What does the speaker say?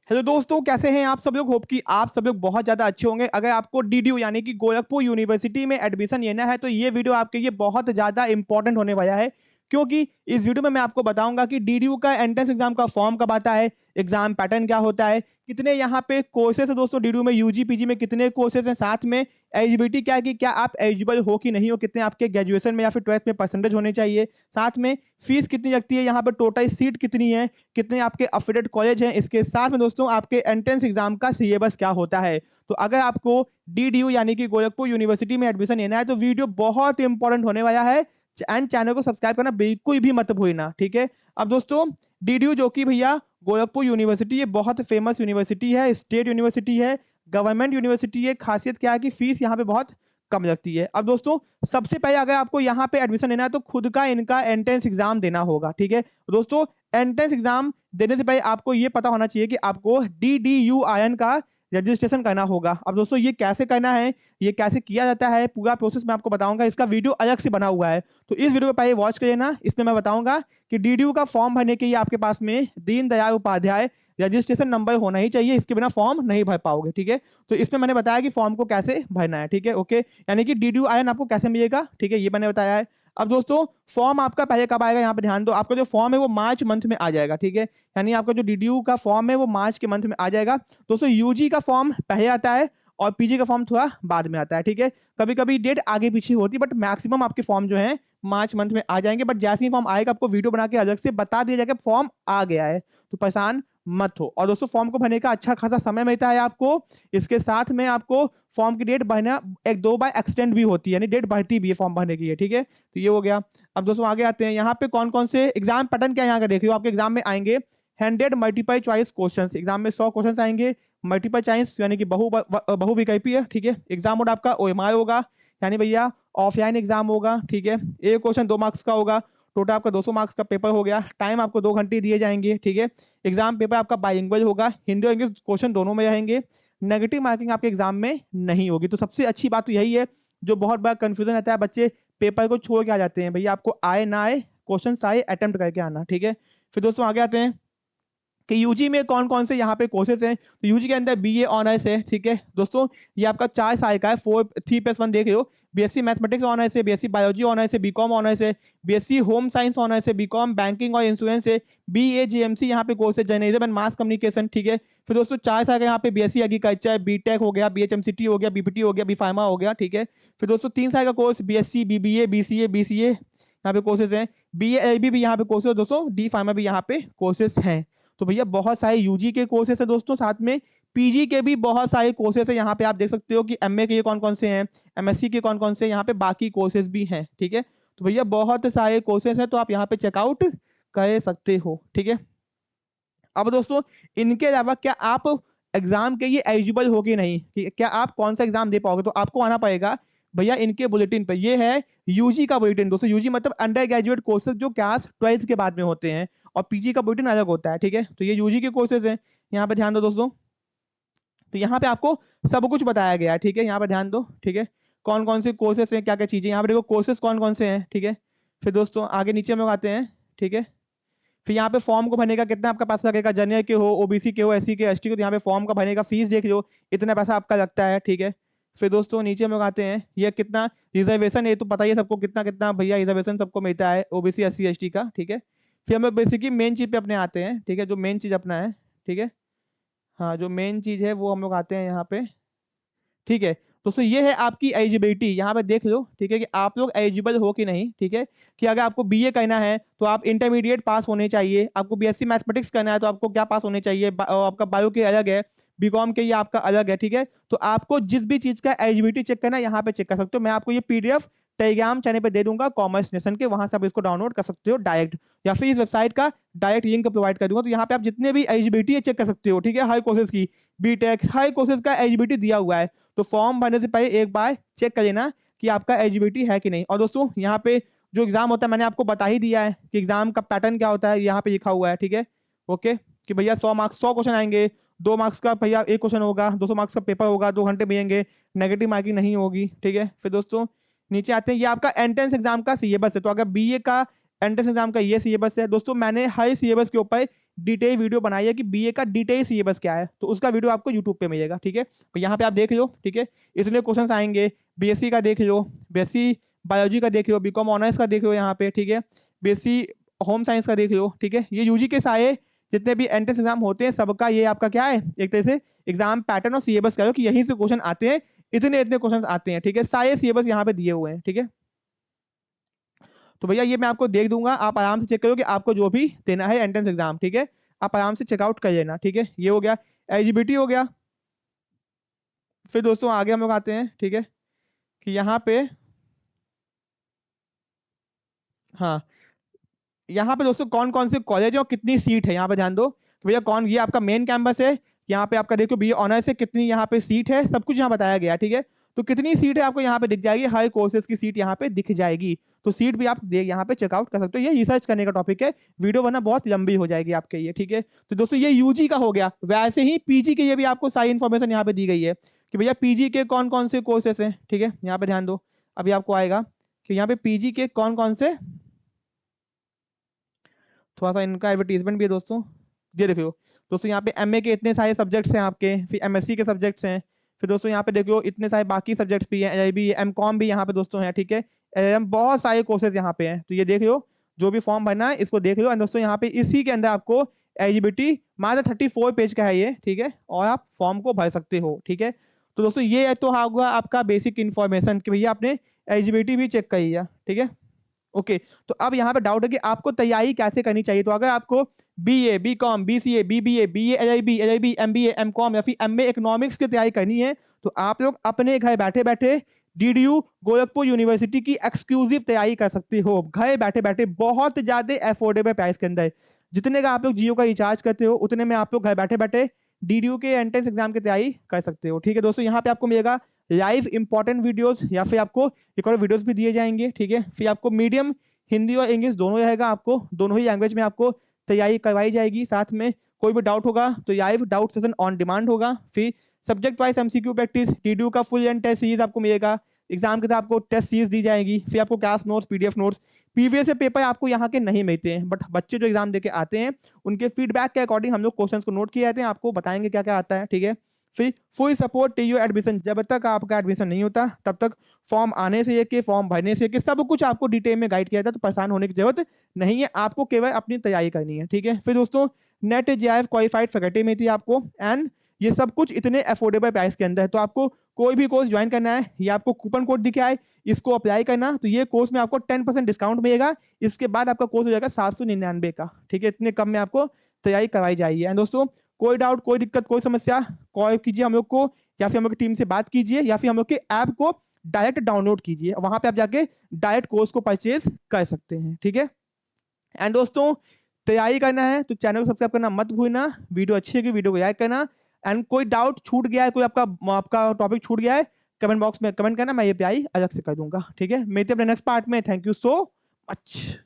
Hello दोस्तों, कैसे हैं आप सब लोग। होप कि आप सब लोग बहुत ज़्यादा अच्छे होंगे। अगर आपको डीडीयू यानी कि गोरखपुर यूनिवर्सिटी में एडमिशन लेना है तो ये वीडियो आपके लिए बहुत ज़्यादा इंपॉर्टेंट होने वाला है, क्योंकि इस वीडियो में मैं आपको बताऊंगा कि डीडीयू का एंट्रेंस एग्जाम का फॉर्म कब आता है, एग्जाम पैटर्न क्या होता है, कितने यहाँ पे कोर्सेज है दोस्तों डीडीयू में, यूजी पीजी में कितने कोर्सेज हैं, साथ में एलिजिबिलिटी क्या है कि क्या आप एलिजिबल हो कि नहीं हो, कितने आपके ग्रेजुएशन में या फिर ट्वेल्थ में परसेंटेज होने चाहिए, साथ में फीस कितनी लगती है, यहाँ पे टोटल सीट कितनी है, कितने आपके अफिलिएटेड कॉलेज हैं, इसके साथ में दोस्तों आपके एंट्रेंस एग्जाम का सिलेबस क्या होता है। तो अगर आपको डीडीयू यानी कि गोरखपुर यूनिवर्सिटी में एडमिशन लेना है तो वीडियो बहुत इंपॉर्टेंट होने वाला है एंड चैनल को सब्सक्राइब करना बिल्कुल भी मत भूलना, ठीक है। अब दोस्तों डीडीयू जो कि भैया गोरखपुर यूनिवर्सिटी, ये बहुत फेमस यूनिवर्सिटी है, स्टेट यूनिवर्सिटी है, गवर्नमेंट यूनिवर्सिटी है। खासियत क्या है कि फीस यहाँ पे बहुत कम लगती है। अब दोस्तों सबसे पहले अगर आपको यहाँ पे एडमिशन लेना है तो खुद का इनका एंट्रेंस एग्जाम देना होगा, ठीक है दोस्तों। एंट्रेंस एग्जाम देने से पहले आपको ये पता होना चाहिए कि आपको DDUIN का रजिस्ट्रेशन करना होगा। अब दोस्तों ये कैसे करना है, ये कैसे किया जाता है, पूरा प्रोसेस मैं आपको बताऊंगा। इसका वीडियो अलग से बना हुआ है, तो इस वीडियो को पहले वॉच करिए ना। इसमें मैं बताऊंगा कि डीडीयू का फॉर्म भरने के लिए आपके पास में दीनदयाल उपाध्याय रजिस्ट्रेशन नंबर होना ही चाहिए, इसके बिना फॉर्म नहीं भर पाओगे, ठीक है। तो इसमें मैंने बताया कि फॉर्म को कैसे भरना है, ठीक है, ओके। यानी कि DDUIN आपको कैसे मिलेगा, ठीक है, ये मैंने बताया है। अब दोस्तों फॉर्म आपका पहले कब आएगा, यहाँ पे ध्यान दो। आपका जो फॉर्म है वो मार्च मंथ में आ जाएगा, ठीक है। यानी आपका जो डीडीयू का फॉर्म है वो मार्च के मंथ में आ जाएगा। दोस्तों यूजी का फॉर्म पहले आता है और पीजी का फॉर्म थोड़ा बाद में आता है, ठीक है। कभी कभी डेट आगे पीछे होती है, बट मैक्सिमम आपके फॉर्म जो है मार्च मंथ में आ जाएंगे। बट जैसे ही फॉर्म आएगा आपको वीडियो बना के अलग से बता दिया जाएगा फॉर्म आ गया है, तो परेशान मत हो। और दोस्तों फॉर्म को भरने का अच्छा खासा समय मिलता है आपको। इसके साथ में आपको फॉर्म की डेट भरना एक दो बार एक्सटेंड भी होती है, यानी डेट बढ़ती भी है फॉर्म भरने की, ठीक है। तो ये हो गया। अब दोस्तों आगे आते हैं, यहाँ पे कौन कौन से एग्जाम पैटर्न क्या है यहाँ का देख रहे हो। आपके एग्जाम में आएंगे 100 मल्टीपल चॉइस क्वेश्चंस, एग्जाम में 100 क्वेश्चंस आएंगे। मल्टीपल चॉइस यानी कि बहुविकल्पी है, ठीक है। एग्जाम मोड आपका OMR होगा, यानी भैया ऑफलाइन एग्जाम होगा, ठीक है। एक क्वेश्चन 2 मार्क्स का होगा, टोटल आपका 200 मार्क्स का पेपर हो गया। टाइम आपको 2 घंटे दिए जाएंगे, ठीक है। एग्जाम पेपर आपका बाइलिंगुअल होगा, हिंदी और इंग्लिश क्वेश्चन दोनों में रहेंगे। नेगेटिव मार्किंग आपके एग्जाम में नहीं होगी। तो सबसे अच्छी बात तो यही है, जो बहुत बड़ा कंफ्यूजन रहता है, बच्चे पेपर को छोड़ के आ जाते हैं। भैया आपको आए ना आए, क्वेश्चन आए, अटेम्प्ट करके आना, ठीक है। फिर दोस्तों आगे आते हैं कि यूजी में कौन कौन से यहाँ पे कोर्सेज हैं। तो यूजी के अंदर BA ऑनर्स है, ठीक है दोस्तों। ये आपका 4 साल का है, 3+1 देख रहे हो। BSc मैथमेटिक्स ऑनर्स है, BSc बायोलॉजी ऑनर्स है, BCom ऑनर्स है, BSc होम साइंस ऑनर्स है, BCom बैंकिंग और इंश्योरेंस है, BAGMC यहाँ पे कोर्स है, जर्नलिज्म एंड मास कम्युनिकेशन, ठीक है। फिर दोस्तों 4 साल का यहाँ पे BSc एग्रीकल्चर, BTech हो गया, BHMCT हो गया, BPT हो गया, B Pharma हो गया, ठीक है। फिर दोस्तों 3 साल का course BSc BBA BCA BCA यहाँ पे कोर्सेज हैं। BALB भी यहाँ पे कोर्सेज दोस्तों, D Pharma भी यहाँ पे कोर्सेज हैं। तो भैया बहुत सारे यूजी के कोर्सेस है दोस्तों, साथ में पीजी के भी बहुत सारे कोर्सेस है। यहाँ पे आप देख सकते हो कि एमए के कौन कौन से हैं, MSc के कौन कौन से, यहाँ पे बाकी कोर्सेज भी हैं, ठीक है। तो भैया बहुत सारे कोर्सेस हैं, तो आप यहाँ पे चेकआउट कर सकते हो, ठीक है। अब दोस्तों इनके अलावा क्या आप एग्जाम के लिए एलिजिबल हो कि नहीं, कि क्या आप कौन सा एग्जाम दे पाओगे, तो आपको आना पड़ेगा भैया इनके बुलेटिन पे। ये है यूजी का बुलेटिन दोस्तों। यूजी मतलब अंडर ग्रेजुएट कोर्सेज जो क्लास 12th के बाद में होते हैं, और पीजी का बुलेटिन अलग होता है, ठीक है। तो ये यूजी के कोर्सेज हैं, यहाँ पे ध्यान दो दोस्तों। तो यहाँ पे आपको सब कुछ बताया गया है, ठीक है, यहाँ पे ध्यान दो, ठीक है। कौन कौन से कोर्सेज हैं, क्या क्या चीजें, यहाँ पे देखो कोर्सेज कौन कौन से हैं, ठीक है। फिर दोस्तों आगे नीचे हम लोग आते हैं, ठीक है। फिर यहाँ पे फॉर्म को भरने का कितना आपका पैसा लगेगा, जनरल के हो, ओबीसी के हो, SC के ST के, तो यहाँ पे फॉर्म का भरने का फीस देख लो, इतना पैसा आपका लगता है, ठीक है। फिर दोस्तों नीचे हम लोग आते हैं, ये कितना रिजर्वेशन है तो पता ही है सबको, कितना कितना भैया रिजर्वेशन सबको मिलता है OBC SC ST का, ठीक है। फिर हम लोग बेसिकली मेन चीज पे अपने आते हैं, ठीक है, जो मेन चीज अपना है, ठीक है। हाँ जो मेन चीज है वो हम लोग आते हैं यहाँ पे, ठीक है। दोस्तों ये है आपकी एलिजिबिलिटी, यहाँ पे देख लो, ठीक है, कि आप लोग एलिजिबल हो कि नहीं, ठीक है। कि अगर आपको BA करना है तो आप इंटरमीडिएट पास होने चाहिए, आपको BSc मैथमेटिक्स करना है तो आपको क्या पास होने चाहिए, आपका बायो के अलग है, BCom के ये आपका अलग है, ठीक है। तो आपको जिस भी चीज का एलिजिबिलिटी चेक करना है यहाँ पे चेक कर सकते हो। मैं आपको ये PDF टेलीग्राम चैनल पे दे दूंगा कॉमर्स नेशन के, वहां से आप इसको डाउनलोड कर सकते हो डायरेक्ट, या फिर इस वेबसाइट का डायरेक्ट लिंक प्रोवाइड कर दूंगा। तो यहाँ पे आप जितने भी एलिजिबिलिटी है चेक कर सकते हो, ठीक है। हाई कोर्सेज की, BTech हाई कोर्सेज का एलिजिबिलिटी दिया हुआ है। तो फॉर्म भरने से पहले एक बार चेक कर लेना कि आपका एलिजिबिलिटी है कि नहीं। और दोस्तों यहाँ पे जो एग्जाम होता है मैंने आपको बता ही दिया है कि एग्जाम का पैटर्न क्या होता है, यहाँ पे लिखा हुआ है, ठीक है, ओके। कि भैया 100 मार्क्स 100 क्वेश्चन आएंगे, 2 मार्क्स का भैया एक क्वेश्चन होगा, 200 मार्क्स का पेपर होगा, 2 घंटे मिलेंगे, नेगेटिव मार्किंग नहीं होगी, ठीक है। फिर दोस्तों नीचे आते हैं, ये आपका एंट्रेंस एग्जाम का सिलेबस है। तो अगर BA का एंट्रेंस एग्जाम का ये सिलेबस है दोस्तों, मैंने हर सिलेबस के ऊपर डिटेल वीडियो बनाई है कि बीए का डिटेल सिलेबस क्या है, तो उसका वीडियो आपको यूट्यूब पे मिलेगा। ठीक है, तो यहाँ पे आप देख लो। ठीक है, इतने क्वेश्चन आएंगे, बीएससी का देख लो, बीएससी बायोलॉजी का देख लो, बीकॉम ऑनर्स का देख लो यहाँ पे। ठीक है, बीएससी होम साइंस का देख लो। ठीक है, ये यूजी के सारे जितने भी एंट्रेंस एग्जाम होते हैं सबका ये आपका क्या है, एक तरह से एग्जाम पैटर्न और सिलेबस का कि यहीं से क्वेश्चन आते हैं, इतने इतने क्वेश्चन आते हैं। ठीक है, सारे सिलेबस यहाँ पे दिए हुए हैं। ठीक है, तो भैया ये मैं आपको देख दूंगा, आप आराम से चेक करो कि आपको जो भी देना है एंट्रेंस एग्जाम। ठीक है, आप आराम से चेकआउट कर लेना। ठीक है, ये हो गया, एलिजिबिलिटी हो गया। फिर दोस्तों आगे हम लोग आते हैं। ठीक है, कि यहाँ पे, हाँ, यहाँ पे दोस्तों कौन कौन से कॉलेज है और कितनी सीट है यहाँ पे ध्यान दो कि भैया कौन, ये आपका मेन कैंपस है, यहाँ पे आपका देखो बी ऑनर्स है, कितनी यहाँ पे सीट है, सब कुछ यहाँ बताया गया है। ठीक है, तो कितनी सीट है आपको यहाँ पे दिख जाएगी, हर कोर्सेज की सीट यहाँ पे दिख जाएगी, तो सीट भी आप यहाँ पे चेकआउट कर सकते हो। ये रिसर्च करने का टॉपिक है, वीडियो वरना बहुत लंबी हो जाएगी आपके ये। ठीक है, तो दोस्तों ये यूजी का हो गया। वैसे ही पीजी के लिए भी आपको सारी इन्फॉर्मेशन यहाँ पे दी गई है कि भैया पीजी के कौन कौन से कोर्सेस हैं। ठीक है, यहाँ पे ध्यान दो, अभी आपको आएगा कि यहाँ पे पीजी के कौन कौन से, थोड़ा सा इनका एडवर्टीजमेंट भी है दोस्तों, ये देखो दोस्तों, यहाँ पे एमए के इतने सारे सब्जेक्ट्स हैं आपके, फिर एमएससी के सब्जेक्ट्स हैं, फिर दोस्तों यहाँ पे देखो इतने सारे बाकी सब्जेक्ट्स भी हैं, एलएलबी एमकॉम भी यहाँ पे दोस्तों है। ठीक है, बहुत सारे कोर्सेज यहाँ पे हैं, तो ये देख लो, जो भी फॉर्म भरना है इसको देख लो। और दोस्तों यहाँ पे इसी के अंदर आपको एलिजिबिलिटी मात्र 34 पेज का है ये। ठीक है, और आप फॉर्म को भर सकते हो। ठीक है, तो दोस्तों ये तो होगा आपका बेसिक इन्फॉर्मेशन कि भैया आपने एलिजिबिलिटी भी चेक करी है। ठीक है, ओके, तो अब यहाँ पे डाउट है कि आपको तैयारी कैसे करनी चाहिए। तो अगर आपको BA, BCom, BCA, BBA, BA LLB, LLB, MBA, MCom या फिर एमए इकोनॉमिक्स की तैयारी करनी है, तो आप लोग अपने घर बैठे बैठे डीडीयू गोरखपुर यूनिवर्सिटी की एक्सक्लूसिव तैयारी कर सकते हो, घर बैठे बैठे बहुत ज्यादा अफोर्डेबल प्राइस के अंदर। जितने का आप लोग जियो का रिचार्ज करते हो उतने में आप लोग घर बैठे बैठे डीडीयू के एंट्रेंस एग्जाम की तैयारी कर सकते हो। ठीक है दोस्तों, यहाँ पे आपको मिलेगा लाइव इंपॉर्टेंट वीडियोस या फिर आपको रिकॉर्ड वीडियोस भी दिए जाएंगे। ठीक है, फिर आपको मीडियम हिंदी और इंग्लिश दोनों रहेगा, आपको दोनों ही लैंग्वेज में आपको तैयारी करवाई जाएगी। साथ में कोई भी डाउट होगा तो live doubt session on demand होगा। फिर subject wise MCQ practice, DDU का फुल एंड टेस्ट सीरीज आपको मिलेगा, एग्जाम के बाद आपको टेस्ट सीरीज दी जाएगी, फिर आपको class notes, PDF notes. Previous paper आपको यहाँ के नहीं मिलते हैं, बट बच्चे जो एग्जाम देके आते हैं उनके फीडबैक के अकॉर्डिंग हम लोग क्वेश्चंस को नोट किए जाते हैं, आपको बताएंगे क्या क्या आता है। ठीक है, फिर फुल सपोर्ट टीयू एडमिशन, जब तक आपका एडमिशन नहीं होता तब तक फॉर्म आने से लेके फॉर्म भरने से लेके सब कुछ आपको डिटेल में गाइड किया जाता है, तो परेशान होने की जरूरत नहीं है, आपको केवल अपनी तैयारी करनी है। ठीक है, फिर दोस्तों नेट जेआईएफ क्वालिफाइड फैकल्टी मिलती है आपको, एंड ये सब कुछ इतने अफोर्डेबल प्राइस के अंदर है। तो आपको कोई भी कोर्स ज्वाइन करना है, ये आपको कूपन कोड दिखा है, इसको अप्लाई करना, तो ये कोर्स में आपको 10% डिस्काउंट मिलेगा। इसके बाद आपका कोर्स हो जाएगा 799 का। ठीक है, इतने कम में आपको तैयारी करवाई जाएगी। एंड दोस्तों कोई डाउट, कोई दिक्कत, कोई समस्या, कॉल कीजिए हम लोग को, या फिर हम लोग की टीम से बात कीजिए, या फिर हम लोग के ऐप को डायरेक्ट डाउनलोड कीजिए, वहां पे आप जाके डायरेक्ट कोर्स को परचेज कर सकते हैं। ठीक है, एंड दोस्तों तैयारी करना है तो चैनल को सब्सक्राइब करना मत भूलना, वीडियो अच्छी लगी वीडियो को लाइक करना, एंड कोई डाउट छूट गया है, कोई आपका टॉपिक छूट गया है, कमेंट बॉक्स में कमेंट करना, मैं ये प्याई अलग से कर दूंगा। ठीक है, मिलते हैं अपने नेक्स्ट पार्ट में। Thank you so much.